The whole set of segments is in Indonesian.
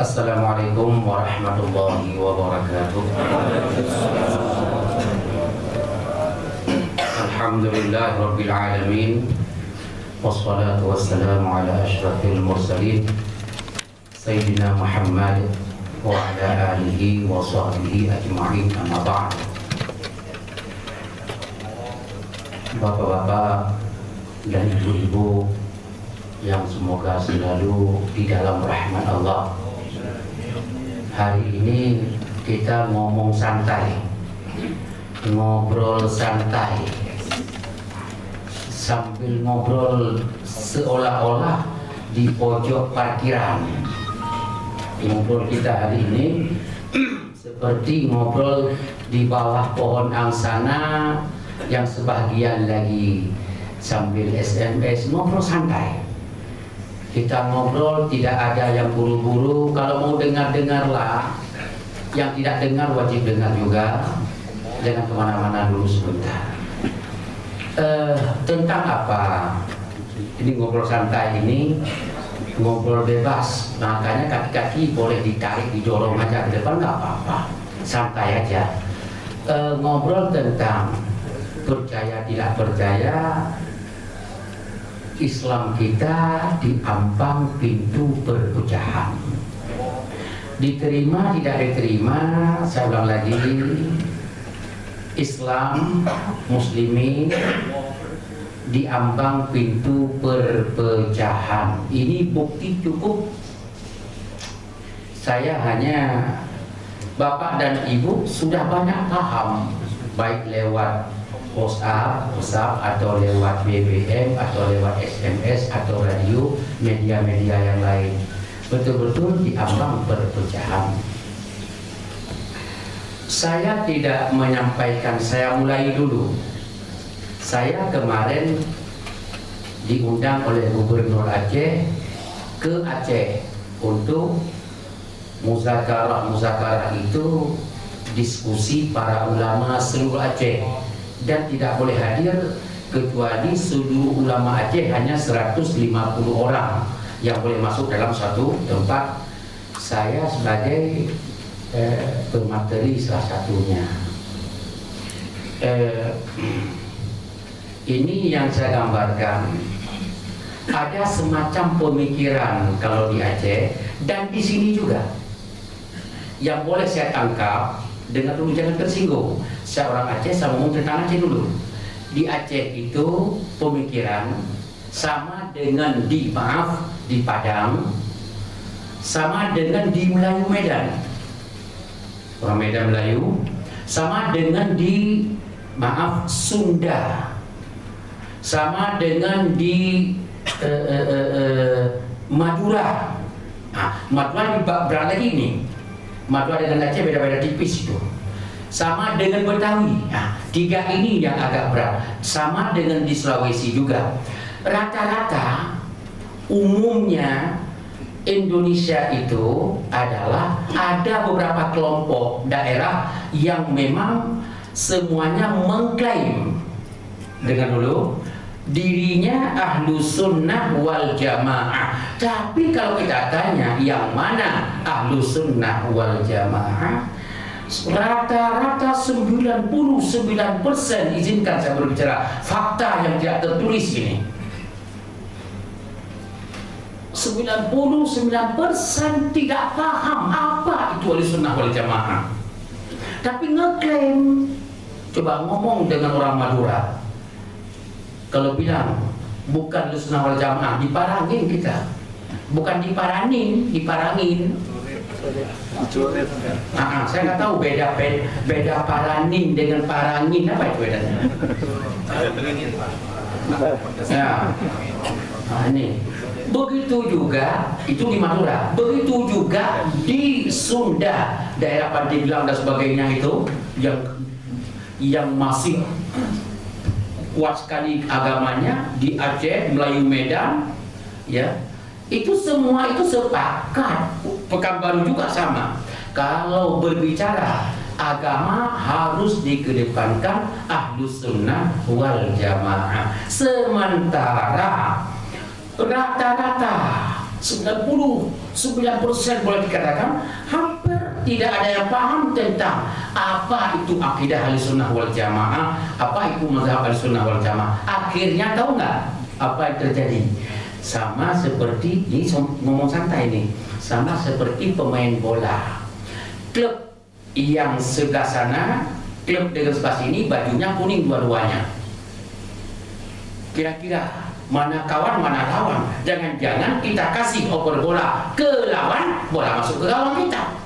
Assalamualaikum warahmatullahi wabarakatuh. Alhamdulillah rabbil alamin. Wassalatu wassalamu ala asyrafil mursalin Sayyidina Muhammad wa ala alihi wa sahbihi ajma'in, amma ba'd. Bapak-bapak dan ibu-ibu yang semoga selalu di dalam rahmat Allah. Hari ini kita ngomong santai, ngobrol santai, sambil ngobrol seolah-olah di pojok parkiran. Ngobrol kita hari ini seperti ngobrol di bawah pohon angsana yang sebagian lagi sambil SMS, ngobrol santai. Kita ngobrol, tidak ada yang buru-buru. Kalau mau dengar-dengarlah. Yang tidak dengar wajib dengar juga. Jangan kemana-mana dulu sebentar. Tentang apa? Ini ngobrol santai ini, ngobrol bebas. Makanya kaki-kaki boleh ditarik, didorong aja ke depan, nggak apa-apa. Santai aja. Ngobrol tentang percaya tidak percaya, Islam kita diambang pintu perpecahan. Diterima tidak diterima, saya ulang lagi, Islam muslimin diambang pintu perpecahan. Ini bukti cukup. Saya hanya, Bapak dan Ibu sudah banyak paham, baik lewat WhatsApp atau lewat BBM atau lewat SMS atau radio, media-media yang lain. Betul-betul diambang perpecahan. Saya tidak menyampaikan, saya mulai dulu. Saya kemarin diundang oleh Gubernur Aceh ke Aceh untuk muzakarah itu diskusi para ulama seluruh Aceh. Dan tidak boleh hadir kecuali seluruh ulama Aceh, hanya 150 orang yang boleh masuk dalam satu tempat. Saya sebagai pemateri salah satunya. Ini yang saya gambarkan. Ada semacam pemikiran kalau di Aceh dan di sini juga yang boleh saya tangkap. Dengar dulu, jangan tersinggung. Saya orang Aceh, saya ngomong tentang Aceh dulu. Di Aceh itu pemikiran sama dengan di Padang, sama dengan di Melayu Medan. Orang Medan Melayu, sama dengan di Sunda, sama dengan di Madura. Madura berada lagi ini. Madura dengan Aceh beda-beda tipis itu. Sama dengan Betawi. Tiga ini yang agak berat. Sama dengan di Sulawesi juga. Rata-rata umumnya Indonesia itu adalah ada beberapa kelompok daerah yang memang semuanya mengklaim, dengar dulu, dirinya ahlu sunnah wal jamaah. Tapi kalau kita tanya yang mana ahlu sunnah wal jamaah, rata-rata 99%, izinkan saya berbicara fakta yang tidak tertulis ini. 99% tidak paham apa itu ahlu sunnah wal jamaah, tapi ngeklaim. Coba ngomong dengan orang Madura, kalau bilang bukan ahlu sunnah wal jamaah, diparangin kita. Bukan diparangin. Saya nggak tahu beda paranin dengan parangin, apa itu bedanya? Ini. Begitu juga itu di Madura, begitu juga di Sunda, daerah Pandeglang dan sebagainya itu yang masih kuat sekali agamanya. Di Aceh, Melayu Medan, ya. Itu semua itu sepakat. Pekanbaru juga sama. Kalau berbicara agama harus dikedepankan ahlus sunnah wal jamaah. Sementara rata-rata 90 90% boleh dikatakan hampir tidak ada yang paham tentang apa itu akidah Ahlussunnah wal Jamaah, apa itu mazhab Ahlussunnah wal Jamaah. Akhirnya tahu nggak apa yang terjadi? Sama seperti ini, ngomong santai nih, sama seperti pemain bola. Klub yang sebelah sana, klub dengan sebelah sini bajunya kuning dua-duanya. Kira-kira mana kawan, mana lawan? Jangan-jangan kita kasih oper bola ke lawan, bola masuk ke gawang kita.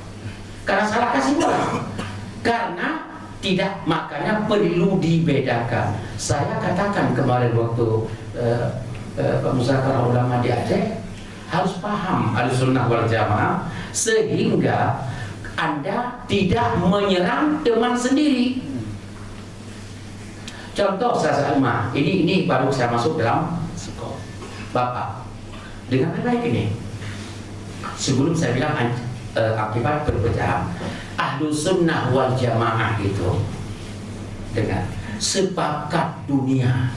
Karena salah kasih bola. Karena tidak, makanya perlu dibedakan. Saya katakan kemarin waktu musyawarah ulama di Aceh, harus paham Ahlussunnah wal Jamaah sehingga Anda tidak menyerang teman sendiri. Contoh saya ini baru saya masuk dalam sekolah. Bapak, dengan baik ini. Sebelum saya bilang akibat perpecahan, Ahlussunnah wal Jamaah itu dengan sepakat dunia,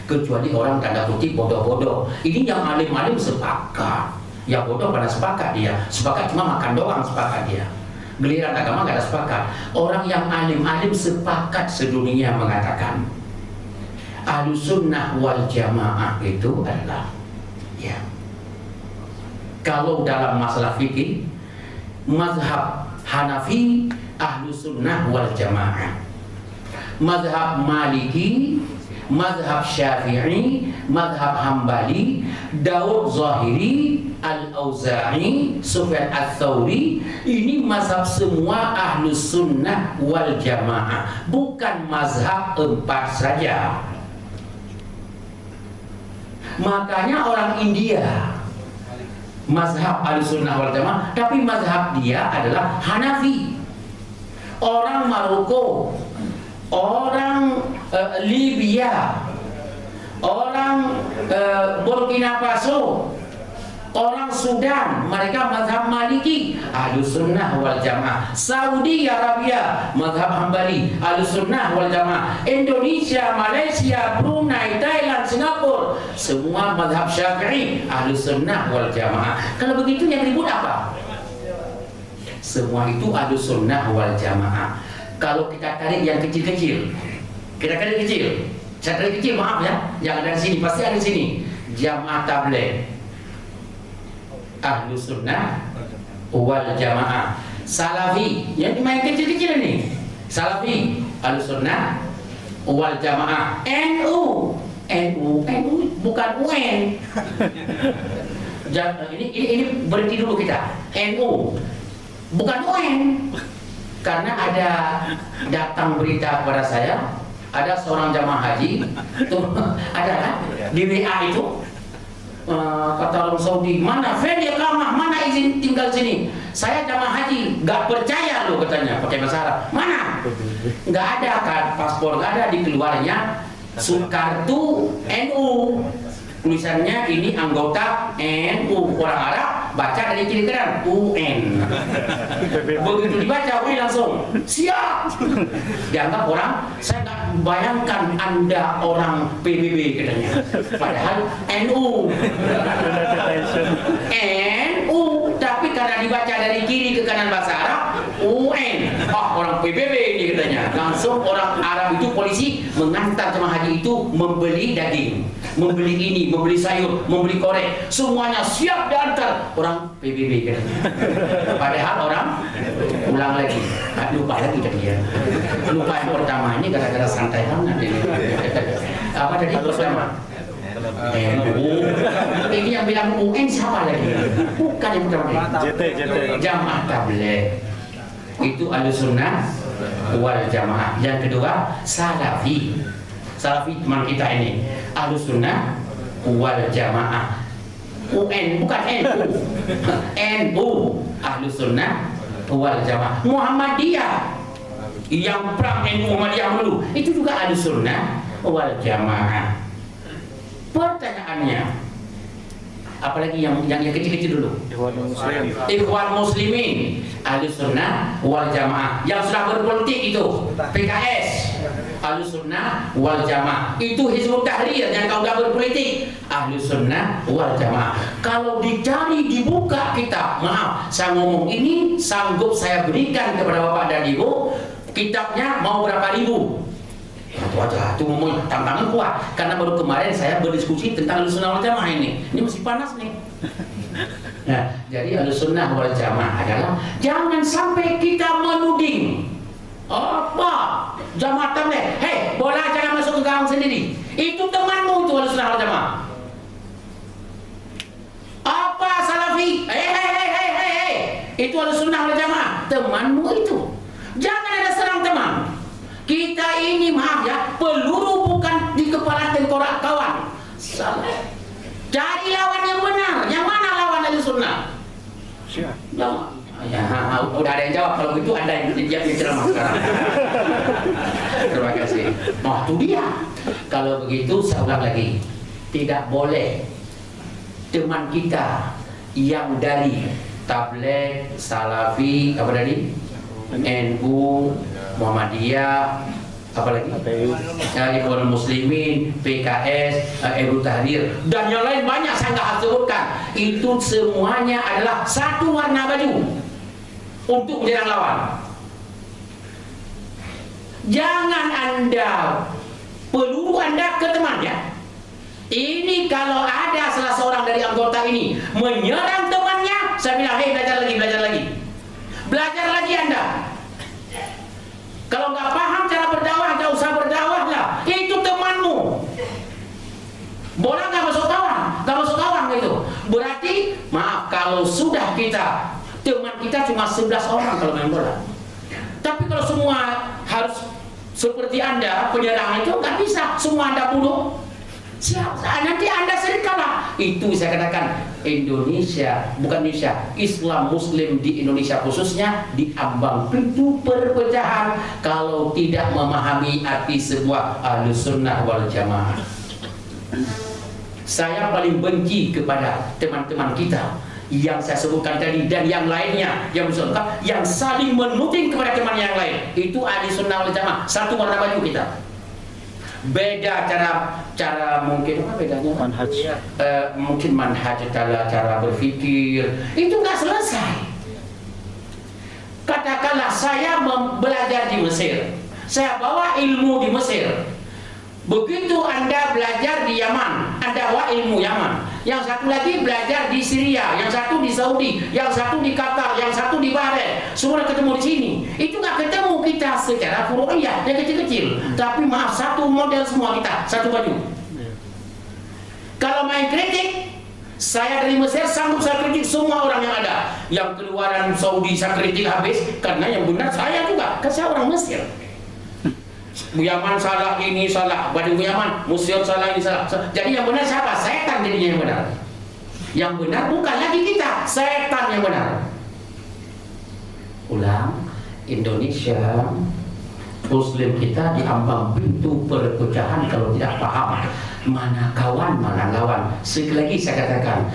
kecuali orang tanda kutip bodoh-bodoh. Ini yang alim-alim sepakat, yang bodoh pada sepakat dia. Sepakat cuma makan doang sepakat dia. Giliran agama gak ada sepakat. Orang yang alim-alim sepakat sedunia mengatakan Ahlussunnah wal Jamaah itu adalah, ya, kalau dalam masalah fikih, mazhab Hanafi Ahlussunnah wal Jamaah, mazhab Maliki, mazhab Syafi'i, mazhab Hambali, Daud Zahiri, Al-Auza'i, Sufyan Ats-Tsauri, ini mazhab semua Ahlussunnah wal Jamaah, bukan mazhab 4 saja. Makanya orang India mazhab Ahlussunnah wal Jamaah, tapi mazhab dia adalah Hanafi. Orang Maroko, orang Libya, orang Burkina Faso, orang Sudan, mereka mazhab Maliki, Ahlussunnah wal Jamaah. Saudi Arabia, mazhab Hambali, Ahlussunnah wal Jamaah. Indonesia, Malaysia, Brunei, Thailand, Singapura, semua mazhab Syafi'i, Ahlussunnah wal Jamaah. Kalau begitu yang ribut apa? Semua itu Ahlussunnah wal Jamaah. Kalau kita tarik yang kecil-kecil, kita tarik kecil, saya tarik kecil, maaf ya, yang ada di sini pasti ada di sini. Jamaah Tabligh, Ahlussunnah wal Jamaah. Salafi, yang main kecil-kecil ini, Salafi, Ahlussunnah wal Jamaah. NU bukan UN. Ini berhenti dulu kita. NU bukan UN. Karena ada datang berita kepada saya, ada seorang jamaah haji, ada kan di WA itu, kata orang Saudi, mana Fendi Kamah, mana izin tinggal sini? Saya jamaah haji, gak percaya loh katanya, pakai bahasa Arab. Mana? Gak ada kan, paspor gak ada, dikeluarnya kartu NU. Tulisannya ini anggota NU, orang Arab baca dari kiri kanan UN. Begitu dibaca, wih langsung siap. Dianggap orang, saya nggak bayangkan Anda orang PBB katanya. Padahal NU, tapi karena dibaca dari kiri ke kanan bahasa Arab UN. Orang PBB ini katanya. Langsung orang Arab itu, polisi mengantar jemaah haji itu membeli daging, membeli ini, membeli sayur, membeli korek, semuanya siap diantar orang PBB katanya. Padahal orang ulang lagi, lupa lagi tadi ya. Lupa yang pertama ini gara-gara santai banget ini. Apa tadi pertama? Ini yang bilang UN siapa lagi? Bukan yang pertama. Jamaah Tabligh itu Ahlussunnah wal Jamaah. Yang kedua Salafi. Salafi teman kita ini Ahlussunnah wal Jamaah. UN bukan NU. NU Ahlussunnah wal Jamaah. Muhammadiyah yang perang NU Muhammadiyah dulu itu juga Ahlussunnah wal Jamaah. Pertanyaannya, apalagi yang kecil-kecil dulu. Ikhwan Muslimin, Ahlussunnah wal Jamaah. Yang sudah berpolitik itu PKS, Ahlus Sunnah wal Jamaah. Itu Hizbut Tahrir yang kau gak berpolitik. Ahlus Sunnah wal Jamaah. Kalau dicari dibuka kitab, maaf, saya ngomong ini sanggup saya berikan kepada Bapak dan Ibu. Kitabnya mau berapa ribu? Itu aja, itu ngomong tantangan kuat. Karena baru kemarin saya berdiskusi tentang Ahlus Sunnah wal Jamaah ini. Ini masih panas nih. Nah, jadi Ahlus Sunnah wal Jamaah adalah jangan sampai kita menuding. Apa? Jamaah tabligh. Hei, bola jangan masuk ke gawang sendiri. Itu temanmu itu Ahlus Sunnah wal Jamaah. Apa Salafi? Hei. Itu Ahlus Sunnah wal Jamaah. Temanmu itu. Jangan ada serang teman. Kita ini maaf ya, peluru bukan di kepala tengkorak kawan. Salah. Cari lawan yang benar. Yang mana lawan Ahlus Sunnah? Siapa? Ya, udah ada yang jawab. Kalau gitu Anda yang ceramah sekarang. Terima kasih. Nah, itu dia. Kalau begitu saya ulang lagi. Tidak boleh teman kita yang dari Tabligh, Salafi, apa tadi? NU, Muhammadiyah, apalagi Ikhwanul Muslimin, PKS, Hizbut Tahrir dan yang lain banyak saya nggak sebutkan. Itu semuanya adalah satu warna baju untuk menyerang lawan. Jangan Anda peluru Anda ke teman ya. Ini kalau ada salah seorang dari anggota ini menyerang temannya, saya bilang, hei belajar lagi. Belajar lagi Anda. Kalau nggak paham cara berdakwah, nggak usah berdakwah lah. Itu temanmu. Bola nggak masuk kawan gitu. Berarti, maaf, kalau sudah kita, teman kita cuma 11 orang kalau main bola. Tapi kalau semua harus seperti Anda, penyerang itu nggak bisa. Semua Anda bunuh. Nanti Anda sering kalah. Itu saya katakan Indonesia, bukan Indonesia, Islam Muslim di Indonesia khususnya diambang pintu perpecahan kalau tidak memahami arti sebuah Ahlus Sunnah wal Jamaah. Saya paling benci kepada teman-teman kita yang saya sebutkan tadi dan yang lainnya yang bersangka, yang saling menuding kepada teman yang lain. Itu Ahlus Sunnah wal Jamaah, satu warna baju kita. Beda cara mungkin apa bedanya? Manhaj. Mungkin manhaj, cara berpikir itu nggak selesai. Katakanlah saya belajar di Mesir, saya bawa ilmu di Mesir. Begitu Anda belajar di Yaman, Anda bawa ilmu Yaman. Yang satu lagi belajar di Syria, yang satu di Saudi, yang satu di Qatar, yang satu di Bahrain. Semua ketemu di sini. Itu nggak ketemu kita secara furu'iyah, yang kecil-kecil. Tapi maaf, satu model semua kita, satu baju. Kalau main kritik, saya dari Mesir sanggup saya kritik semua orang yang ada. Yang keluaran Saudi saya kritik habis, karena yang benar saya juga, karena saya orang Mesir. Yaman salah, ini salah, Badu Yaman, Mesir salah, ini salah. Jadi yang benar siapa? Setan jadinya yang benar. Yang benar bukan lagi kita, setan yang benar. Ulang, Indonesia Muslim kita diambang pintu perpecahan kalau tidak paham mana kawan, mana lawan. Sekali lagi saya katakan,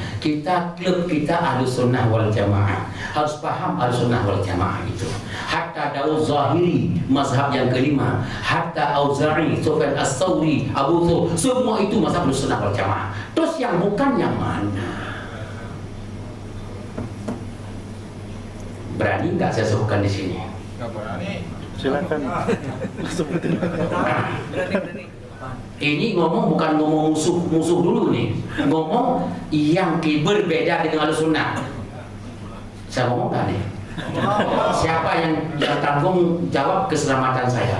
klub kita Ahlus Sunnah wal Jamaah. Harus paham Ahlus Sunnah wal Jamaah itu. Hatta Daud Zahiri, mazhab yang kelima, hatta Auza'i, Sufyan As-Tsauri, Abu Thur, semua itu mazhab Ahlus Sunnah wal Jamaah. Terus yang bukan yang mana? Berani nggak saya sebutkan di sini? Nggak berani. Silakan. Ini ngomong bukan ngomong musuh dulu nih, ngomong yang berbeda dengan Ahlus Sunnah. Saya ngomong nggak nih? Siapa yang tanggung jawab keselamatan saya?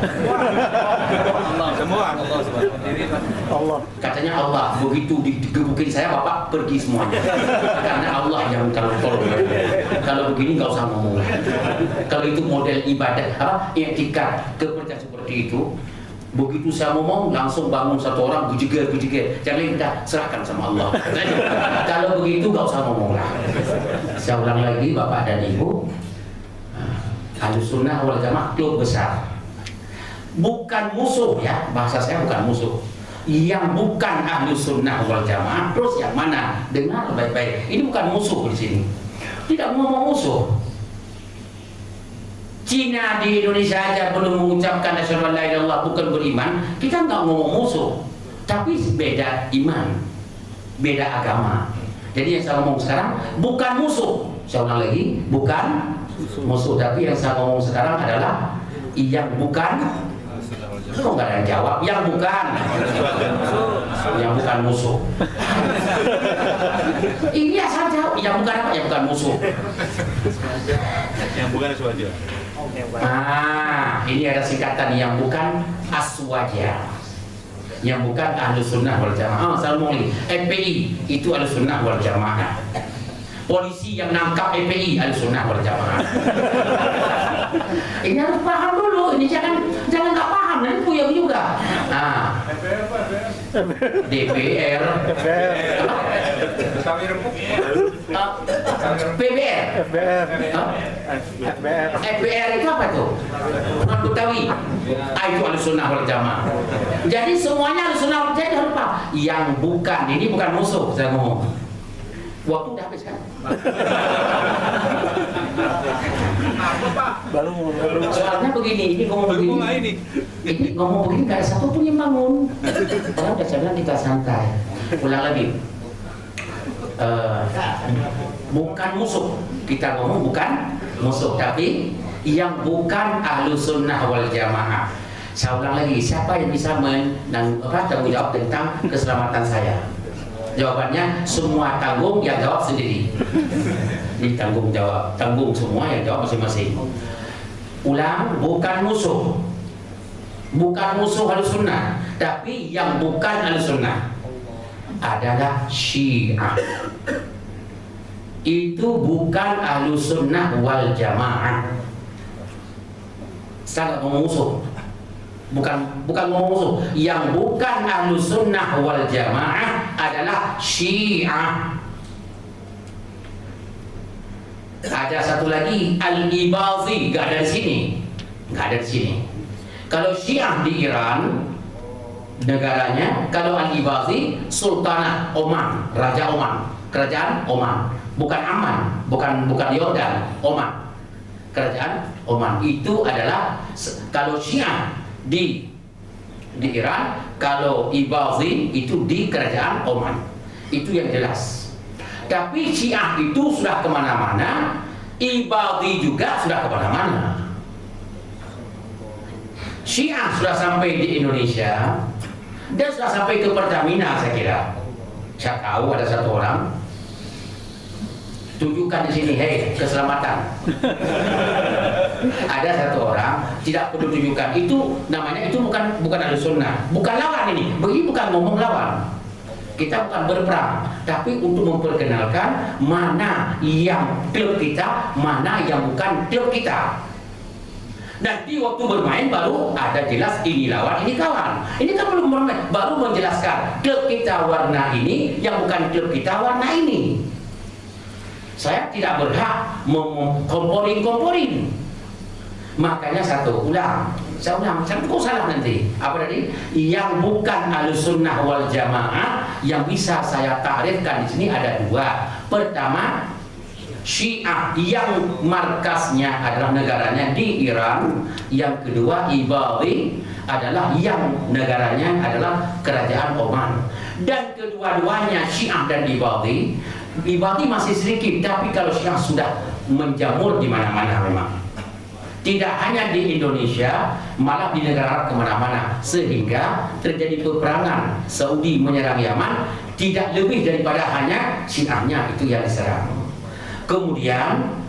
Semua Allah. Katanya Allah, begitu digebukin saya, Bapak pergi semuanya. Karena Allah yang tolong. Kalau begini nggak usah ngomong. Kalau itu model ibadah, etika kepercayaan seperti itu, begitu saya ngomong langsung bangun satu orang bujiger. Jangan kita serahkan sama Allah. Kalau begitu nggak usah ngomong lah. Saya ulang lagi, Bapak dan Ibu, Ahlus Sunnah wal Jamaah klub besar. Bukan musuh ya, bahasa saya bukan musuh. Yang bukan Ahlus Sunnah wal Jamaah, terus yang mana? Dengar baik-baik. Ini bukan musuh di sini. Tidak ngomong musuh. Cina di Indonesia aja belum mengucapkan asyhadu an la ilaha illallah, bukan beriman, kita nggak ngomong musuh, tapi beda iman, beda agama. Jadi yang saya ngomong sekarang bukan musuh, saya ulang lagi, bukan musuh, tapi yang saya ngomong sekarang adalah yang bukan. Kok nggak ada yang jawab? Yang bukan musuh. Ini asal jawab. Yang bukan apa? Yang bukan musuh. Yang bukan aswaja. Ini ada singkatan yang bukan aswaja. Yang bukan ahlu sunnah wal jamaah. Saya ngomong lagi. FPI itu ahlu sunnah wal jamaah. Polisi yang nangkap FPI ahlu sunnah wal jamaah. Ini harus paham dulu. Ini jangan nggak paham, nanti puyeng juga. DPR, PBR, FBR itu apa tuh? Bukan Betawi. Itu Ahlussunnah wal Jamaah. Jadi semuanya Ahlussunnah wal Jamaah harus paham. Yang bukan, ini bukan musuh, saya ngomong. Waktu udah habis kan? Soalnya begini, ini ngomong begini. Ini ngomong begini gak ada satu pun yang bangun. Orang udah bilang kita santai. Ulang lagi. Bukan musuh. Kita ngomong bukan musuh, tapi yang bukan Ahlussunnah wal Jamaah. Saya ulang lagi, siapa yang bisa tanggung jawab tentang keselamatan saya? Jawabannya semua tanggung, yang jawab sendiri. Ini tanggung jawab, tanggung semua, yang jawab masing-masing. Ulang, bukan musuh, bukan musuh Ahlussunnah, tapi yang bukan Ahlussunnah adalah Syiah. Itu bukan Ahlussunnah wal Jamaah. Saya nggak ngomong musuh. Bukan ngomong musuh. Yang bukan Ahlussunnah wal Jamaah adalah Syiah. Ada satu lagi Al-Ibadhi, nggak ada di sini, nggak ada di sini. Kalau Syiah di Iran negaranya, kalau Al-Ibadhi Sultanah Oman, Raja Oman, Kerajaan Oman, bukan Amman, bukan Yordan, Oman, Kerajaan Oman. Itu adalah kalau Syiah di Iran, kalau Ibadhi itu di Kerajaan Oman. Itu yang jelas. Tapi Syiah itu sudah kemana-mana, Ibadhi juga sudah kemana-mana. Syiah sudah sampai di Indonesia dan sudah sampai ke Pertamina, saya kira. Saya tahu ada satu orang tunjukkan di sini, hei, keselamatan. Ada satu orang tidak perlu tunjukkan, itu namanya, itu bukan Ahlussunnah, bukan lawan ini. Begini bukan ngomong lawan. Kita bukan berperang, tapi untuk memperkenalkan mana yang klub kita, mana yang bukan klub kita. Nanti waktu bermain baru ada jelas ini lawan, ini kawan. Ini kan belum bermain, baru menjelaskan klub kita warna ini, yang bukan klub kita warna ini. Saya tidak berhak komporin. Makanya satu, saya ulang, kok salah nanti. Apa tadi? Yang bukan Ahlussunnah wal Jamaah yang bisa saya takrifkan di sini ada dua. Pertama, Syiah yang markasnya adalah negaranya di Iran. Yang kedua, Ibadhi adalah yang negaranya adalah Kerajaan Oman. Dan kedua-duanya Syiah dan Ibadhi masih sedikit, tapi kalau Syiah sudah menjamur di mana-mana memang. Tidak hanya di Indonesia, malah di negara Arab kemana-mana, sehingga terjadi peperangan. Saudi menyerang Yaman, tidak lebih daripada hanya Syiahnya itu yang diserang. Kemudian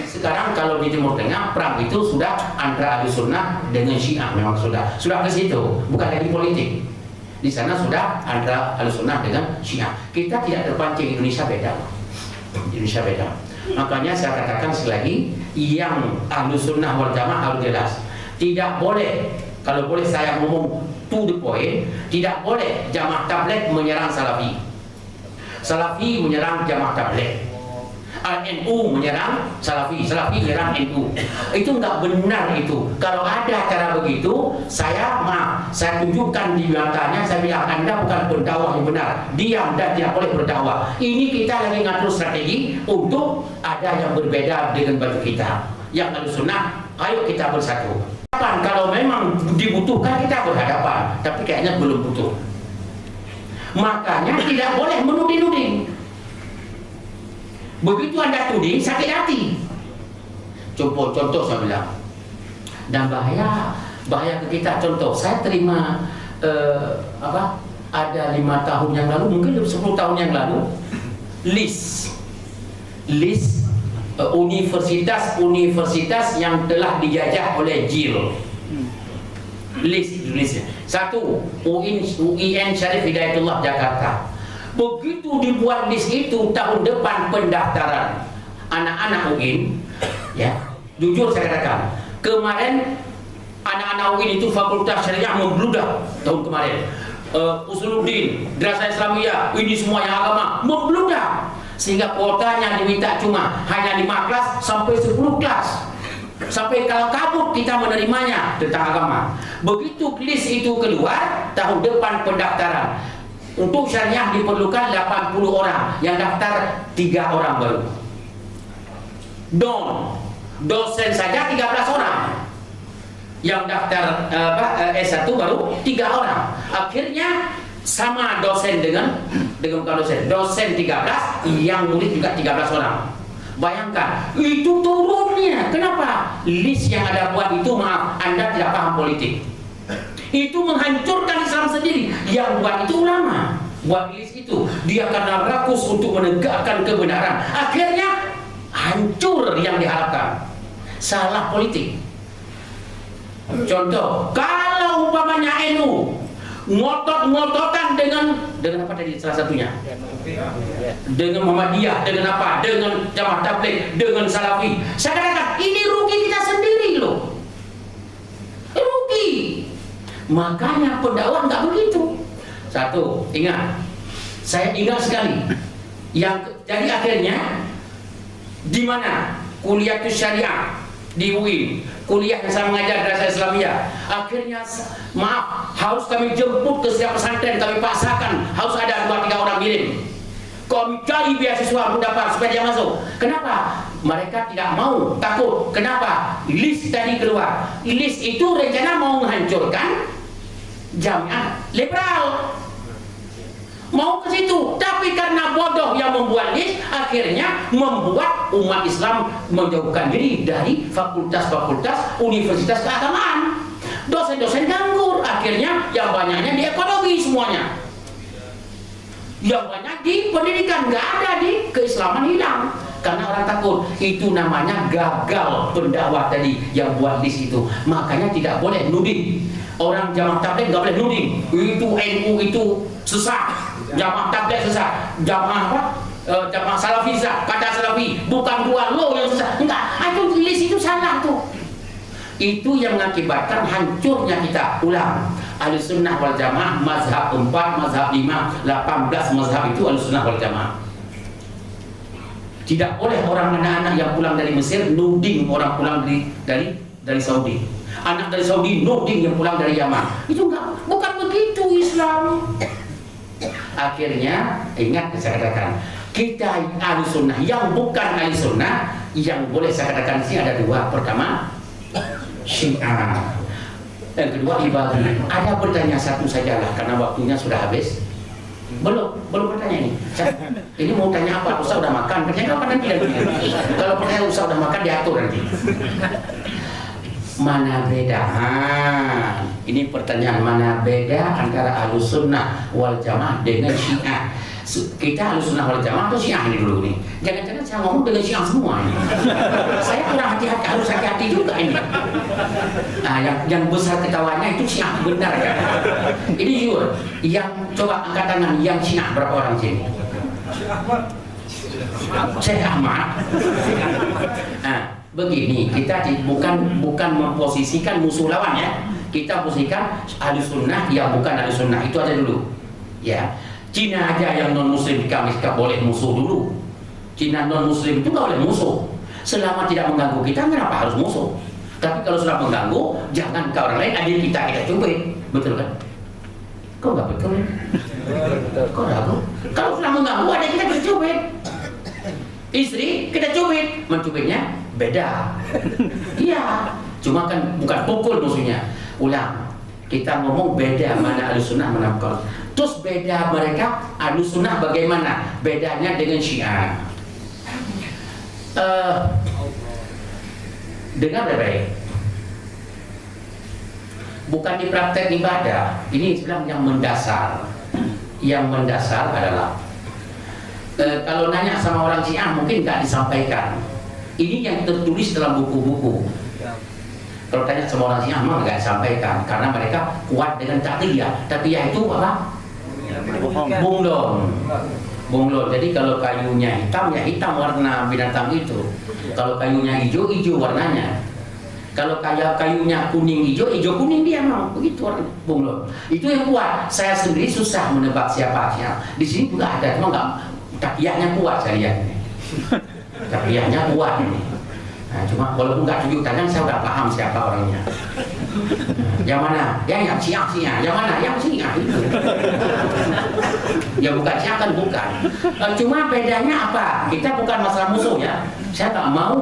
sekarang kalau di Timur Tengah, perang itu sudah antara Ahlussunnah dengan Syiah, memang sudah ke situ, bukan lagi politik. Di sana sudah antara Ahlussunnah dengan Syiah. Kita tidak terpancing, Indonesia beda. Makanya saya katakan sekali lagi, yang Ahlussunnah wal Jamaah harus jelas. Tidak boleh, kalau boleh saya ngomong to the point, tidak boleh Jamaah Tabligh menyerang Salafi. Salafi menyerang Jamaah Tabligh. NU menyerang Salafi menyerang NU. Itu nggak benar itu. Kalau ada cara begitu, saya tunjukkan di matanya, saya bilang Anda bukan pendakwah yang benar, diam dan tidak boleh berdakwah. Ini kita lagi ngatur strategi untuk ada yang berbeda dengan baju kita. Yang Ahlussunnah Ayo kita bersatu. Kalau memang dibutuhkan kita berhadapan, tapi kayaknya belum butuh. Makanya tidak boleh menuding-nuding. Begitu Anda tuding, sakit hati. Contoh saya bilang. Dan bahaya ke kita. Contoh, saya terima ada 5 tahun yang lalu, mungkin 10 tahun yang lalu, list universitas yang telah dijajah oleh JIL. List. Satu, UIN Syarif Hidayatullah Jakarta. Begitu dibuat list itu, tahun depan pendaftaran anak-anak UIN, ya, jujur saya katakan, kemarin anak-anak UIN itu Fakultas Syariah membludak tahun kemarin. Usuluddin, Drasah Islamiyah, ini semua yang agama membludak, sehingga kuotanya diminta cuma hanya 5 kelas sampai 10 kelas. Sampai kalau kabut kita menerimanya tentang agama. Begitu list itu keluar, tahun depan pendaftaran untuk syariah diperlukan 80 orang, yang daftar 3 orang baru. Dosen saja 13 orang, yang daftar S1 baru 3 orang. Akhirnya sama dosen dengan bukan dosen 13, yang murid juga 13 orang. Bayangkan, itu turunnya. Kenapa? List yang Anda buat itu, maaf, Anda tidak paham politik. Itu menghancurkan Islam sendiri. Yang buat itu ulama. Buat list itu, dia karena rakus untuk menegakkan kebenaran. Akhirnya hancur yang diharapkan. Salah politik. Contoh, kalau umpamanya NU ngotot-ngototan dengan apa tadi salah satunya? Dengan Muhammadiyah, dengan apa? Dengan Jamaah Tabligh, dengan Salafi. Saya katakan, ini rugi kita sendiri loh. Rugi. Makanya pendakwah nggak begitu. Satu, ingat. Saya ingat sekali. Jadi akhirnya di mana kuliah syariah di UIN, kuliah yang saya mengajar Drasah Islamiyah, akhirnya maaf, harus kami jemput ke setiap pesantren, kami paksakan harus ada 2-3 orang kirim. Kami cari beasiswa mendapat supaya dia masuk. Kenapa? Mereka tidak mau, takut. Kenapa? List tadi keluar. List itu rencana mau menghancurkan jamiah liberal. Mau ke situ, tapi karena bodoh yang membuat list, akhirnya membuat umat Islam menjauhkan diri dari fakultas-fakultas universitas keagamaan. Dosen-dosen nganggur, akhirnya yang banyaknya di ekonomi semuanya, yang banyak di pendidikan, nggak ada di keislaman, hilang karena orang takut. Itu namanya gagal pendakwah tadi yang buat list itu. Makanya tidak boleh nuding. Orang Jamaah Tabligh nggak boleh nuding. Itu NU itu sesat, Jamaah Tabligh sesat, Jamaah Salafi sesat, kata Salafi bukan dua lo yang sesat. Enggak, itu list itu salah tuh. Itu yang mengakibatkan hancurnya kita. Ulang, Ahlussunnah wal Jamaah mazhab 4, mazhab 5, 18 mazhab itu Ahlussunnah wal Jamaah. Tidak boleh orang anak-anak yang pulang dari Mesir nuding orang pulang dari Saudi. Anak dari Saudi nuding yang pulang dari Yaman. Itu enggak, bukan begitu Islam. Akhirnya ingat saya katakan, kita Ahlussunnah yang bukan Ahlussunnah, yang boleh saya katakan sini ada 2. Pertama, Syiah. Yang kedua, Ibadiyah. Ada bertanya satu sajalah karena waktunya sudah habis. Belum bertanya ini. Ini mau tanya apa? Ustaz udah makan. Bertanya apa nanti? Kalau pertanyaan Ustaz udah makan diatur nanti. Mana beda? Ini pertanyaan, mana beda antara Ahlussunnah wal Jamaah dengan Syiah? Kita Ahlussunnah wal Jamaah atau Syiah ini dulu nih? Jangan-jangan saya ngomong dengan Syiah semua ini. Saya kurang hati-hati, harus hati-hati juga ini. Nah, yang besar ketawanya itu Syiah, benar ya? Ini jujur. Yang coba angkat tangan, yang Syiah berapa orang sini? Syekh Ahmad. Nah, begini, kita bukan memposisikan musuh lawan ya. Kita posisikan Ahlussunnah yang bukan Ahlussunnah, itu aja dulu. Ya, Cina aja yang non Muslim kami boleh musuh dulu. Cina non Muslim itu nggak boleh musuh. Selama tidak mengganggu kita, kenapa harus musuh? Tapi kalau sudah mengganggu, jangan ke orang lain, adik kita cubit, betul kan? Kok nggak betul? Kok ragu? Kalau sudah mengganggu, adik kita cubit. Istri kita cubit, mencubitnya beda. Iya, Cuma kan bukan pukul musuhnya. Ulang. Kita ngomong beda mana Ahlussunnah mana Bukhari. Terus beda mereka Ahlussunnah bagaimana? Bedanya dengan Syiah. Dengar baik-baik. Bukan di praktek ibadah. Ini Islam yang mendasar. Yang mendasar adalah kalau nanya sama orang Syiah mungkin nggak disampaikan. Ini yang tertulis dalam buku-buku. Kalau tanya sama orang Syiah memang nggak disampaikan karena mereka kuat dengan takliyah. Takliyah itu apa? Bunglon. Bunglon. Jadi kalau kayunya hitam ya hitam warna binatang itu. Kalau kayunya hijau, hijau warnanya. Kalau kayunya kuning hijau, hijau kuning dia mau begitu warna bunglon. Itu yang kuat. Saya sendiri susah menebak siapa Syiah. Di sini juga ada, cuma nggak takliyahnya kuat saya lihat ini. Takliyahnya kuat ini. Nah, cuma walaupun nggak tunjuk tangan saya udah paham siapa orangnya. Yang mana? Yang Syiah. Yang mana? Yang Syiah itu. Ya bukan Syiah kan bukan. Cuma bedanya apa? Kita bukan masalah musuh ya. Saya tak mau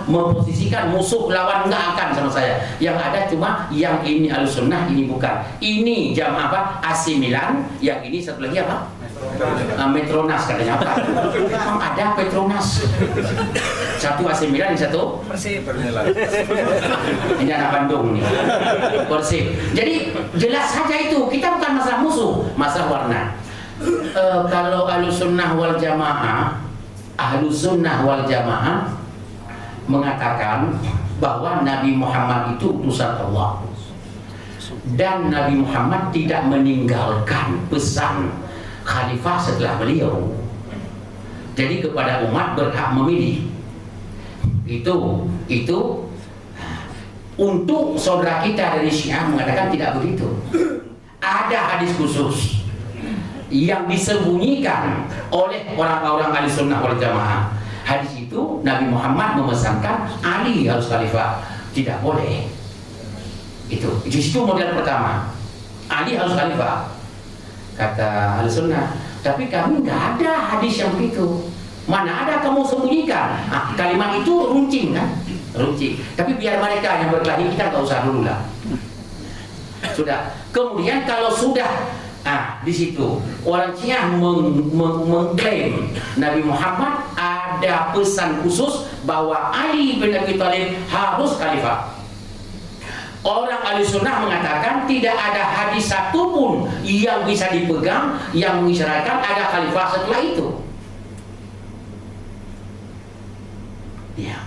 memposisikan musuh lawan nggak akan sama saya. Yang ada cuma yang ini Ahlussunnah ini bukan. Ini jam apa? AC Milan. Yang ini satu lagi apa? Metronas katanya apa? Memang ada Petronas. Satu AC Milan, yang satu Persib. ini anak Bandung nih. Persib. Jadi jelas saja itu. Kita bukan masalah musuh, masalah warna. Kalau Ahlussunnah wal Jamaah, Ahlussunnah wal Jamaah mengatakan bahwa Nabi Muhammad itu utusan Allah dan Nabi Muhammad tidak meninggalkan pesan khalifah setelah beliau. Jadi kepada umat berhak memilih. Itu untuk saudara kita dari Syiah mengatakan tidak begitu. Ada hadis khusus yang disembunyikan oleh orang-orang Ahlussunnah wal Jamaah. Hadis itu Nabi Muhammad memesankan Ali harus khalifah. Tidak boleh. Itu model pertama. Ali harus khalifah. Kata Ahlussunnah, tapi kami nggak ada hadis yang begitu. Mana ada kamu sembunyikan? Kalimat itu runcing kan? Runcing. Tapi biar mereka yang berkelahi, kita nggak usah dulu lah. Sudah. Kemudian kalau sudah di situ orang Syiah mengklaim Nabi Muhammad ada pesan khusus bahwa Ali bin Abi Thalib harus khalifah. Orang Ahlussunnah mengatakan tidak ada hadis satupun yang bisa dipegang yang mengisyaratkan ada khalifah setelah itu. Ya,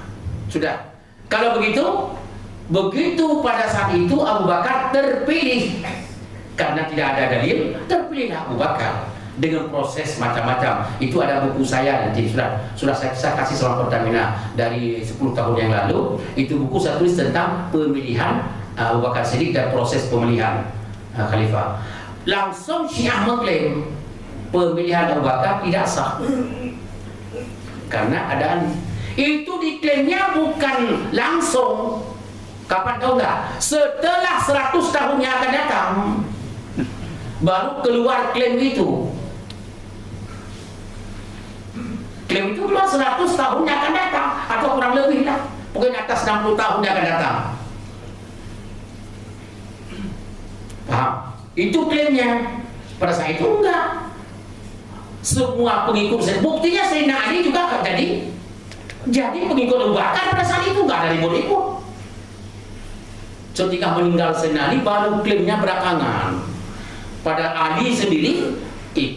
sudah. Kalau begitu pada saat itu Abu Bakar terpilih karena tidak ada dalil, terpilihlah Abu Bakar dengan proses macam-macam. Itu ada buku saya nanti sudah saya kasih selama Pertamina dari 10 tahun yang lalu. Itu buku saya tulis tentang pemilihan Abu Bakar Siddiq dan proses pemilihan khalifah. Langsung Syiah mengklaim pemilihan Abu Bakar tidak sah karena ada Ali. Itu diklaimnya bukan langsung. Kapan tahu nggak? Setelah 100 tahun yang akan datang baru keluar klaim itu. Klaim itu keluar 100 tahun yang akan datang atau kurang lebih lah. Pokoknya atas 60 tahun yang akan datang. Paham? Itu klaimnya. Pada saat itu enggak. Semua pengikut, buktinya Sayyidina Ali juga jadi pengikut Abu Bakar pada saat itu enggak ada ribut-ribut. Ketika meninggal Sayyidina Ali baru klaimnya belakangan. Pada Ali sendiri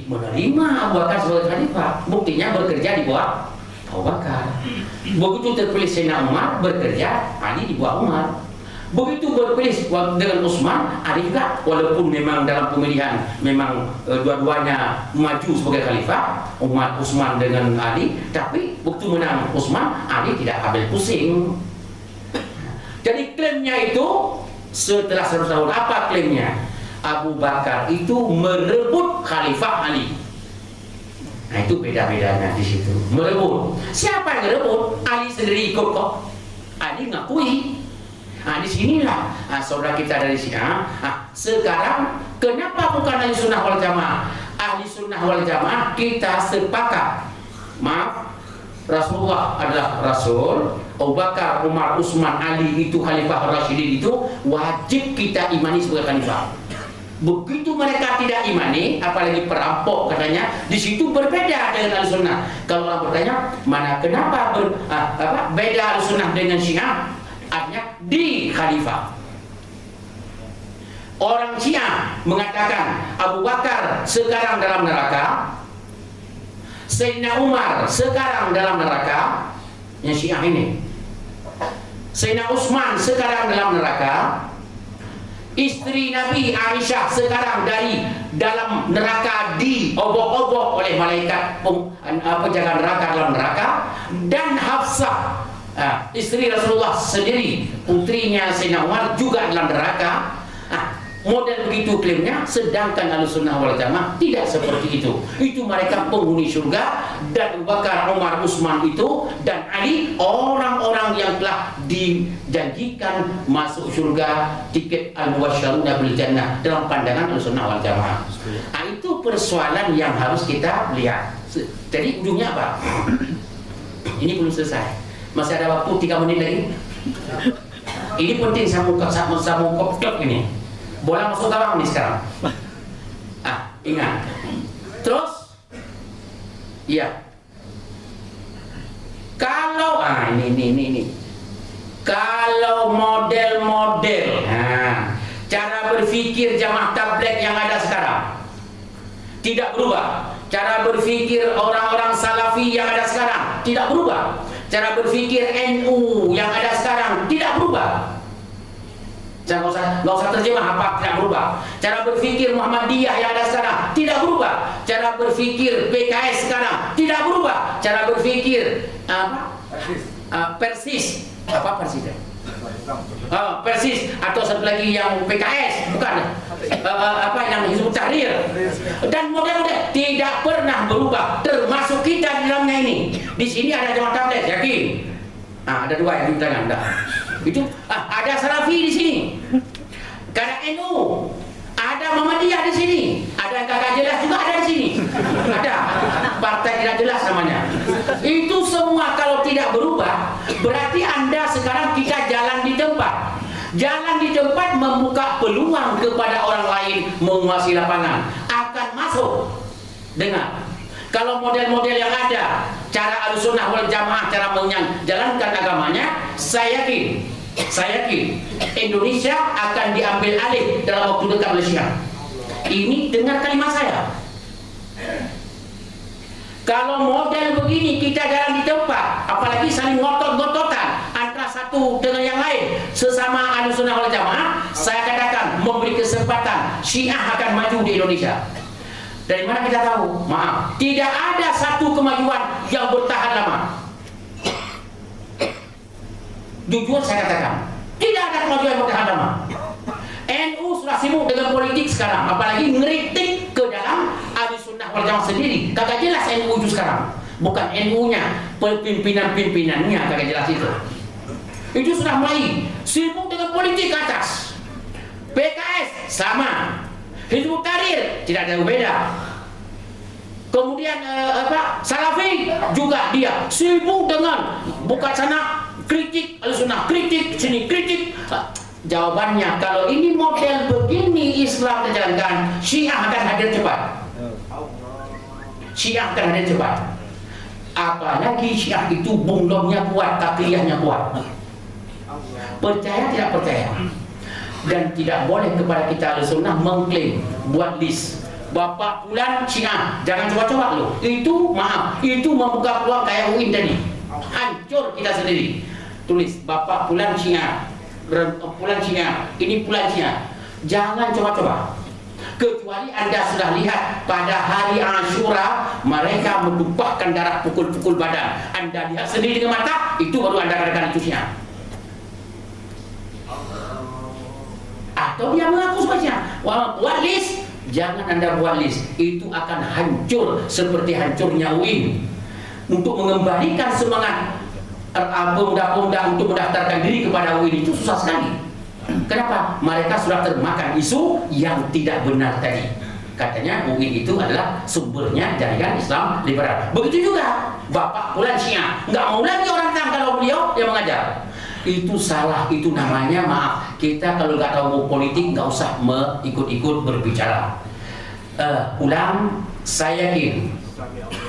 menerima Abu Bakar sebagai khalifah. Buktinya bekerja di bawah Abu Bakar. Begitu terpilih Sayyidina Umar, bekerja Ali di bawah Umar. Begitu berpilih dengan Utsman, Ali juga walaupun memang dalam pemilihan memang dua-duanya maju sebagai khalifah, Utsman dengan Ali, tapi waktu menang Utsman, Ali tidak ambil pusing. Jadi klaimnya itu setelah 100 tahun, apa klaimnya? Abu Bakar itu merebut khalifah Ali. Nah itu beda-bedanya di situ. Merebut. Siapa yang merebut? Ali sendiri ikut kok. Ali ngakui. Nah disinilah saudara kita dari Syiah. Sekarang kenapa bukan ahli sunnah wal jamaah? Ahli sunnah wal jamaah kita sepakat. Maaf, Rasulullah adalah Rasul, Abu Bakar, Umar, Utsman, Ali itu Khalifah Rasyidin itu wajib kita imani sebagai khalifah. Begitu mereka tidak imani, apalagi perampok katanya, di situ berbeda dengan Ahlussunnah. Kalau orang bertanya, kenapa beda Ahlussunnah dengan Syiah? Artinya di khalifah. Orang Syiah mengatakan Abu Bakar sekarang dalam neraka, Sayyidina Umar sekarang dalam neraka, yang Syiah ini. Sayyidina Utsman sekarang dalam neraka, istri Nabi Aisyah sekarang dari dalam neraka diobok-obok oleh malaikat penjaga neraka dalam neraka, dan Hafsah istri Rasulullah sendiri, putrinya Sayyidina Umar juga dalam neraka. Model begitu klaimnya, sedangkan Ahlussunnah wal Jamaah tidak seperti itu. Itu mereka penghuni surga, dan Abu Bakar, Umar, Utsman itu dan Ali orang-orang yang telah dijanjikan masuk surga, tiket al-mubasysyaruna bil jannah dalam pandangan Ahlussunnah wal Jamaah. Itu persoalan yang harus kita lihat. Jadi ujungnya apa? Ini belum selesai. Masih ada waktu 3 menit lagi. Ini penting saya ungkap ini. Bola masuk gawang nih sekarang. Ingat. Terus, iya. Kalau ini. Kalau model-model, cara berpikir jamaah tabligh yang ada sekarang tidak berubah. Cara berpikir orang-orang salafi yang ada sekarang tidak berubah. Cara berpikir NU yang ada sekarang tidak berubah. Nggak usah terjemah apa tidak berubah. Cara berpikir Muhammadiyah yang ada sekarang tidak berubah. Cara berpikir PKS sekarang tidak berubah. Cara berpikir Persis Persis atau satu lagi yang PKS, bukan yang Hizbut Tahrir, dan model-model tidak pernah berubah, termasuk kita di dalamnya ini. Di sini ada jamaah tabligh, yakin? Ada 2 yang di tangan. Itu ada Salafi di sini, ada NU, ada Muhammadiyah di sini, ada kakak jelas juga ada di sini, ada partai tidak jelas namanya. Itu semua kalau tidak berubah, berarti Anda sekarang kita jalan di tempat. Jalan di tempat membuka peluang kepada orang lain menguasai lapangan, akan masuk. Dengar, kalau model-model yang ada, cara Ahlussunnah wal Jamaah, cara menjalankan agamanya, saya yakin Indonesia akan diambil alih dalam waktu dekat oleh Syiah. Ini dengar kalimat saya. Kalau model begini kita jalan di tempat, apalagi saling ngotot-ngototan antara satu dengan yang lain, sesama Ahlussunnah wal Jamaah, saya katakan memberi kesempatan Syiah akan maju di Indonesia. Dari mana kita tahu? Maaf, tidak ada satu kemajuan yang bertahan lama. Jujur saya katakan, tidak ada kemajuan yang bertahan lama. NU sudah sibuk dengan politik sekarang, apalagi ngeritik ke dalam Ahlussunnah wal Jamaah sendiri. Kagak jelas NU itu sekarang, bukan NU-nya, pimpinan-pimpinannya kagak jelas itu. Itu sudah mulai sibuk dengan politik ke atas. PKS sama, Hizbut Tahrir tidak ada beda. Kemudian Salafi juga dia sibuk dengan buka sana kritik Ahlussunnah, kritik sini kritik. Jawabannya, kalau ini model begini Islam dijalankan, Syiah akan hadir cepat. Syiah akan hadir cepat. Apalagi Syiah itu bunglongnya kuat, takliyahnya kuat. Percaya tidak percaya. Dan tidak boleh kepada kita Ahlussunnah mengklaim buat list Bapak Fulan Syiah, jangan coba-coba loh. Itu maaf, itu membuka peluang kayak UIN tadi. Hancur kita sendiri. Tulis Bapak Fulan Syiah, Fulan Syiah, ini Fulan Syiah. Jangan coba-coba. Kecuali Anda sudah lihat pada hari Asyura mereka menumpahkan darah, pukul-pukul badan. Anda lihat sendiri dengan mata, itu baru Anda katakan itu Syiah. Atau dia mengaku sebagai buat list. Jangan Anda buat list, itu akan hancur seperti hancurnya UIN. Untuk mengembalikan semangat pemuda-pemuda untuk mendaftarkan diri kepada UIN itu susah sekali. Kenapa? Mereka sudah termakan isu yang tidak benar tadi. Katanya UI itu adalah sumbernya jaringan Islam liberal. Begitu juga Bapak Fulan Syiah, nggak mau lagi orang Islam kalau beliau yang mengajar. Itu salah, itu namanya maaf. Kita kalau nggak tahu politik nggak usah ikut-ikut berbicara. Ulang, saya yakin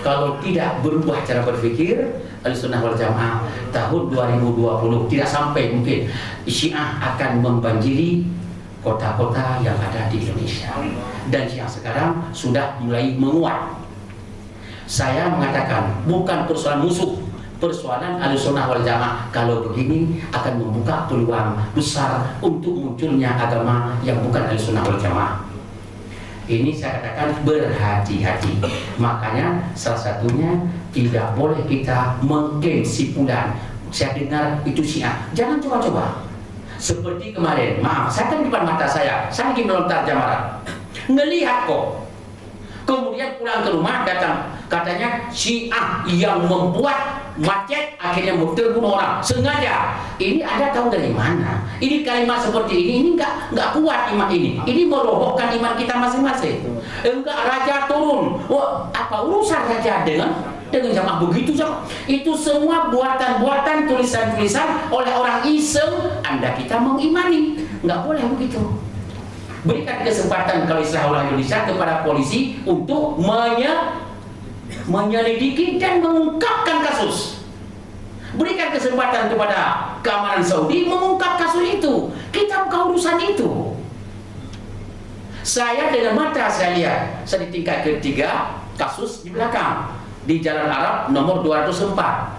kalau tidak berubah cara berpikir Ahlussunnah wal Jamaah tahun 2020 tidak sampai mungkin Syiah akan membanjiri kota-kota yang ada di Indonesia, dan Syiah sekarang sudah mulai menguat. Saya mengatakan bukan persoalan musuh, persoalan Ahlussunnah wal Jamaah kalau begini akan membuka peluang besar untuk munculnya agama yang bukan Ahlussunnah wal Jamaah. Ini saya katakan berhati-hati. Makanya salah satunya tidak boleh kita mengklaim si fulan, saya dengar itu Syiah. Jangan coba-coba. Seperti kemarin, maaf, saya kan di depan mata saya lagi melontar jamarat, ngelihat kok. Kemudian pulang ke rumah datang, katanya Syiah yang membuat macet akhirnya terbunuh orang sengaja. Ini Anda tahu dari mana? Ini kalimat seperti ini nggak kuat iman ini. Ini merobohkan iman kita masing-masing. Enggak, raja turun. Wah, apa urusan raja dengan jamaah begitu saja? Itu semua buatan-buatan, tulisan-tulisan oleh orang iseng. Anda kita mengimani, nggak boleh begitu. Berikan kesempatan kalau istilah orang Indonesia kepada polisi untuk menyelidiki dan mengungkapkan kasus. Berikan kesempatan kepada keamanan Saudi mengungkap kasus itu. Kita bukan urusan itu. Saya dengan mata saya lihat, saya di tingkat ketiga kasus di belakang di Jalan Arab nomor 204.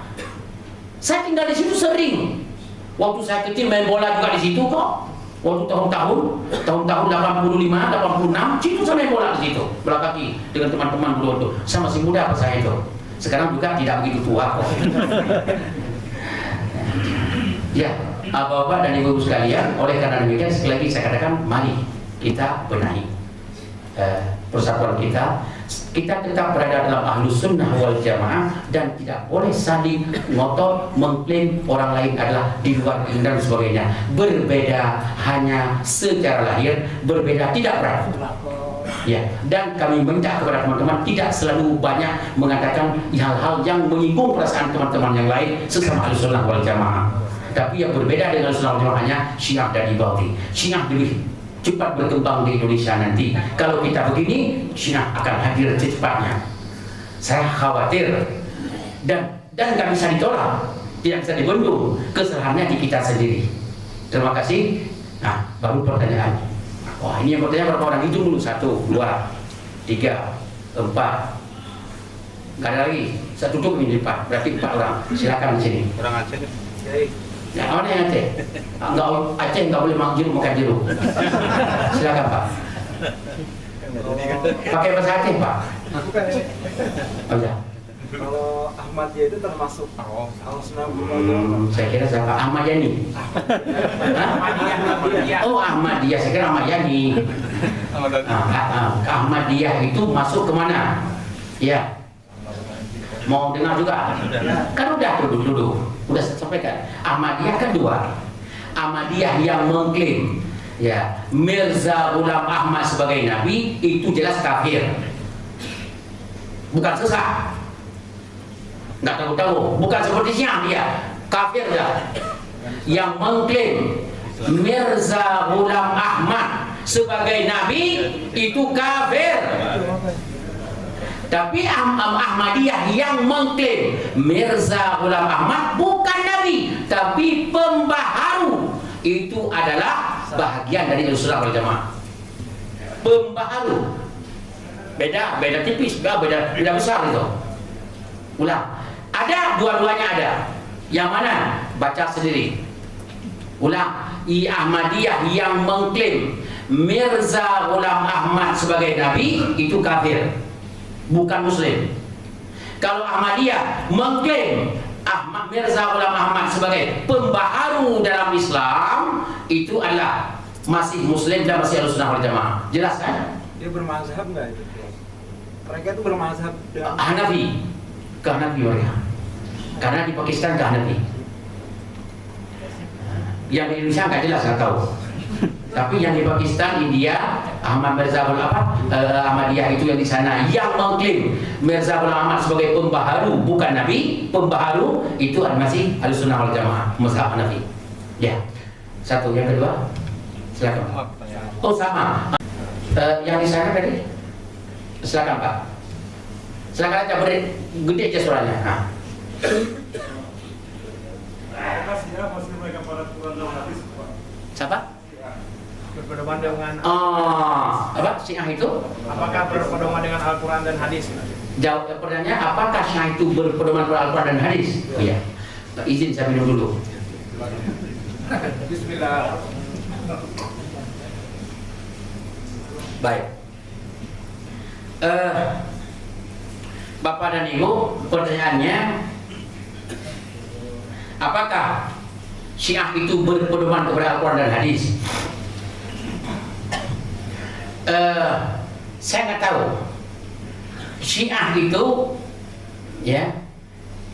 Saya tinggal di situ sering. Waktu saya kecil main bola juga di situ kok. Waktu tahun-tahun 85, 86, situ saya main bola di situ, bola kaki dengan teman-teman dulu itu. Saya masih muda pas saya itu. Sekarang juga tidak begitu tua kok. Ya, Bapak dan Ibu sekalian, oleh karena demikian sekali lagi saya katakan, mari kita benahi persatuan kita. Kita tetap berada dalam Ahlussunnah wal Jamaah dan tidak boleh saling ngotot mengklaim orang lain adalah di luar ini dan sebagainya. Berbeda hanya secara lahir, berbeda tidak berat. Ya, dan kami minta kepada teman-teman tidak selalu banyak mengatakan hal-hal yang menyinggung perasaan teman-teman yang lain sesama Ahlussunnah wal Jamaah. Tapi yang berbeda dengan Ahlussunnah wal Jamaahnya Syiah dan Ibadhi. Syiah lebih cepat berkembang di Indonesia nanti. Kalau kita begini, Syiah akan hadir secepatnya. Saya khawatir dan nggak bisa ditolak, tidak bisa dibendung. Kesalahannya di kita sendiri. Terima kasih. Nah, baru pertanyaan. Wah, ini yang bertanya berapa orang? Itu dulu 1, 2, 3, 4. Nggak ada lagi. Saya tutup ini 4. Berarti 4 orang. Silakan di sini. Orang Aceh. Ya, mana yang Aceh? Enggak, Aceh nggak boleh makan jeruk. Silakan Pak. Pakai bahasa Aceh Pak. Bukan ini. Oh ya. Kalau Ahmadiyah itu termasuk Ahlussunnah wal Jamaah. Saya kira siapa? Ahmad Yani. Ahmadiyah. Oh Ahmadiyah, saya kira Ahmad Yani. Ahmadiyah itu masuk kemana? Ya. Mau dengar juga? Kan udah duduk. Udah saya sampaikan. Ahmadiyah kan 2. Ahmadiyah yang mengklaim ya Mirza Ghulam Ahmad sebagai nabi itu jelas kafir. Bukan sesat. Nggak tahu-tahu, bukan seperti Syiah dia. Kafir dah. Yang mengklaim Mirza Ghulam Ahmad sebagai nabi itu kafir. Tapi Ahmadiyah yang mengklaim Mirza Ghulam Ahmad bukan nabi, tapi pembaharu, itu adalah bahagian dari Ahlussunnah wal Jamaah. Pembaharu. Beda tipis, beda besar itu. Ulang. Ada dua-duanya ada. Yang mana? Baca sendiri. Ulang. Ahmadiyah yang mengklaim Mirza Ghulam Ahmad sebagai nabi itu kafir. Bukan muslim. Kalau Ahmadiyah mengklaim Mirza Ghulam Ahmad sebagai pembaharu dalam Islam, itu adalah masih muslim dan masih Ahlussunnah wal Jamaah. Jelas kan? Dia bermazhab nggak itu? Mereka itu bermazhab dengan Hanafi. Ke Hanafi mereka. Karena di Pakistan ke Hanafi. Yang di Indonesia nggak jelas, nggak tahu. Tapi yang di Pakistan, India, Ahmad Mirza Ahmadiyah itu yang di sana yang mengklaim Mirza Ghulam Ahmad sebagai pembaharu, bukan Nabi, pembaharu itu masih Ahlussunnah wal Jamaah, mazhab Hanafi. Ya. Satu, yang kedua, silakan. Oh sama. Yang di sana tadi, silakan Pak. Silakan aja, beri gede aja suaranya. Nah. Siapa? Berpedoman dengan Apa Syiah itu? apakah berpedoman dengan Al-Quran dan hadis? Jawab pertanyaannya, apakah Syiah itu berpedoman pada Al-Quran dan hadis? Iya. Izin saya minum dulu. Bismillah. Baik. Bapak dan Ibu, pertanyaannya, apakah Syiah itu berpedoman kepada Al-Quran dan hadis? Saya nggak tahu. Syiah itu, ya,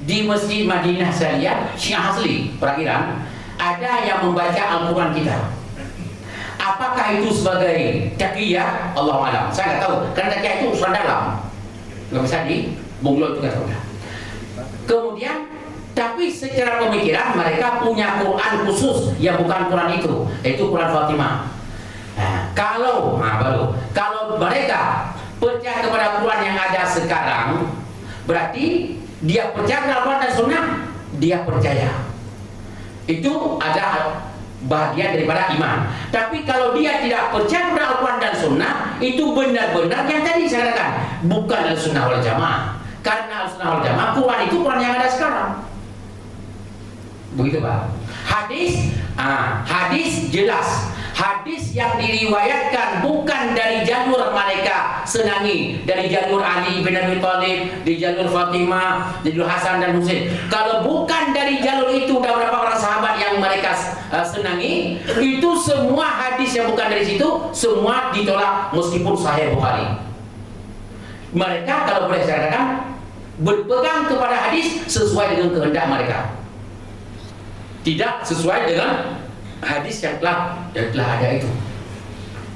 di Masjid Madinah saya lihat Syiah asli perairan ada yang membaca Al-Quran kita. Apakah itu sebagai taqiyah? Allahu a'lam. Saya nggak tahu. Karena taqiyah itu urusan dalam, nggak bisa dibunglo, itu nggak tahu. Kemudian, tapi secara pemikiran mereka punya Quran khusus yang bukan Quran itu, yaitu Quran Fatimah. Nah, kalau mereka percaya kepada Quran yang ada sekarang, berarti dia percaya kepada Quran dan Sunnah, dia percaya. Itu ada bagian daripada iman. Tapi kalau dia tidak percaya kepada Al-Quran dan Sunnah, itu benar-benar yang tadi saya katakan, bukan Al-Sunnah wal Jamaah. Karena Al-Sunnah wal Jamaah, Quran itu Quran yang ada sekarang. Begitu Pak. Hadis jelas. Hadis yang diriwayatkan bukan dari jalur mereka senangi, dari jalur Ali bin Abi Thalib, di jalur Fatimah, di jalur Hasan dan Husain. Kalau bukan dari jalur itu, dan beberapa orang sahabat yang mereka senangi, itu semua hadis yang bukan dari situ semua ditolak meskipun Sahih Bukhari. Mereka kalau boleh saya katakan berpegang kepada hadis sesuai dengan kehendak mereka, tidak sesuai dengan hadis yang telah ada itu.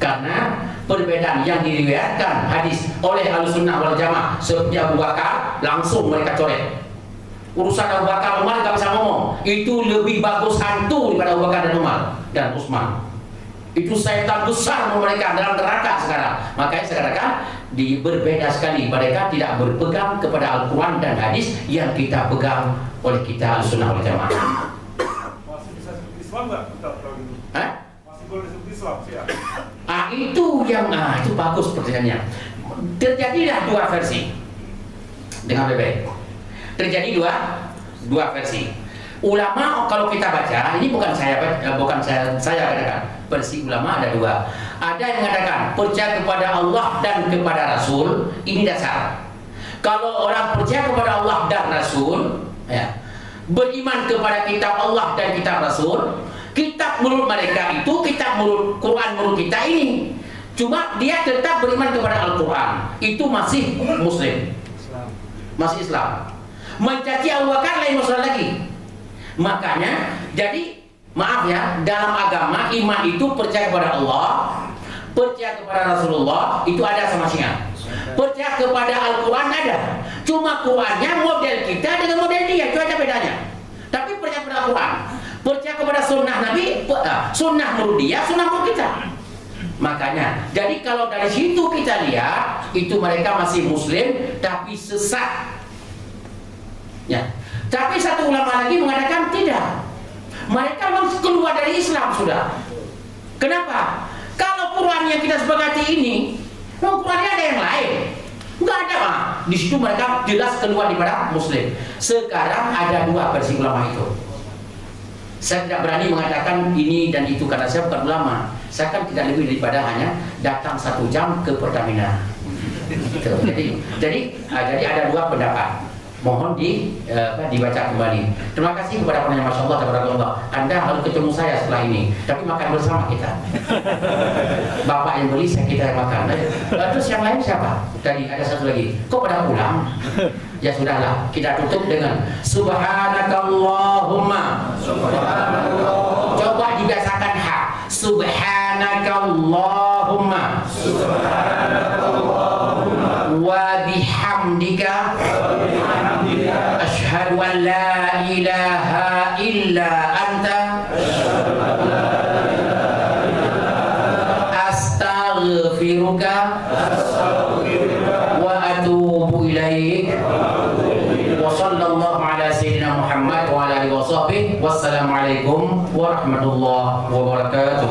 Karena perbedaan yang diriwayatkan hadis oleh Ahlussunnah wal Jamaah seperti Abu Bakar, langsung mereka coret. Urusan Abu Bakar Umar nggak bisa ngomong. Itu lebih bagus hantu daripada Abu Bakar dan Umar dan Utsman. Itu setan besar mereka dalam neraka sekarang. Makanya saya katakan berbeda sekali. Mereka tidak berpegang kepada Al-Quran dan hadis yang kita pegang oleh kita Ahlussunnah wal Jamaah. Islam nggak kita tahu ini? Masih boleh disebut Islam sih ya? Itu bagus pertanyaannya. Terjadilah dua versi. Dengan baik. Terjadi dua versi. Ulama kalau kita baca, ini bukan saya katakan. Versi ulama ada dua. Ada yang mengatakan percaya kepada Allah dan kepada Rasul, ini dasar. Kalau orang percaya kepada Allah dan Rasul, ya, beriman kepada kitab Allah dan kitab Rasul, kitab menurut mereka itu kitab menurut Quran menurut kita ini. Cuma dia tetap beriman kepada Al-Quran, itu masih Muslim, masih Islam. Mencaci Abu Bakar lain masalah lagi. Makanya, jadi maaf ya, dalam agama iman itu percaya kepada Allah, percaya kepada Rasulullah, itu ada sama Syiah. Percaya kepada Al-Quran ada. Cuma Qurannya model kita dengan model dia, itu aja bedanya. Tapi percaya kepada Al-Quran, percaya kepada sunnah Nabi, sunnah menurut dia, sunnah menurut kita. Makanya, jadi kalau dari situ kita lihat, itu mereka masih Muslim, tapi sesat. Ya. Tapi satu ulama lagi mengatakan tidak. Mereka harus keluar dari Islam sudah. Kenapa? Kalau Quran yang kita sepakati ini, Qurannya ada yang lain. Enggak ada, Pak. Di situ mereka jelas keluar daripada Muslim. Sekarang ada dua versi ulama itu. Saya tidak berani mengatakan ini dan itu karena saya bukan ulama. Saya kan tidak lebih daripada hanya datang 1 jam ke Pertamina. Jadi ada dua pendapat. Mohon dibaca kembali. Terima kasih kepada penanya, Masya Allah, tabarakallah. Anda harus ketemu saya setelah ini. Tapi makan bersama kita. Bapak yang beli, kita yang makan. Terus yang lain siapa? Tadi ada satu lagi. Kok pada pulang? Ya sudahlah, kita tutup dengan Subhanakallahumma. Coba dibiasakan hak. Subhanakallahumma wa bihamdika asyhadu an la ilaha illa anta astaghfiruka wa atubu ilaik. Wa sallallahu ala sayyidina Muhammad wa ala alihi wa sahbihi. Wassalamualaikum warahmatullahi wabarakatuh.